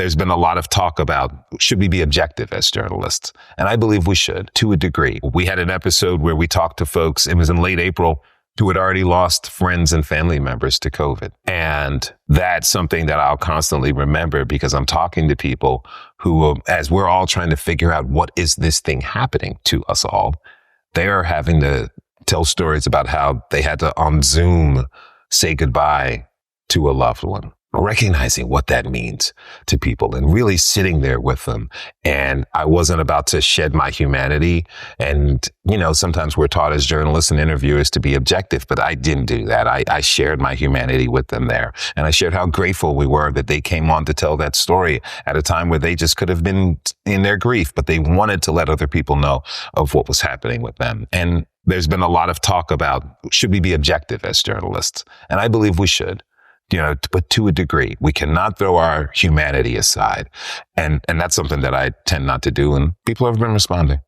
there's been a lot of talk about, should we be objective as journalists? And I believe we should, to a degree. We had an episode where we talked to folks, it was in late April, who had already lost friends and family members to COVID. And that's something that I'll constantly remember, because I'm talking to people who, as we're all trying to figure out what is this thing happening to us all, they are having to tell stories about how they had to, on Zoom, say goodbye to a loved one. Recognizing what that means to people and really sitting there with them. And I wasn't about to shed my humanity. And, sometimes we're taught as journalists and interviewers to be objective, but I didn't do that. I shared my humanity with them there. And I shared how grateful we were that they came on to tell that story at a time where they just could have been in their grief, but they wanted to let other people know of what was happening with them. And there's been a lot of talk about, should we be objective as journalists? And I believe we should. But to a degree, we cannot throw our humanity aside. And that's something that I tend not to do. And people have been responding.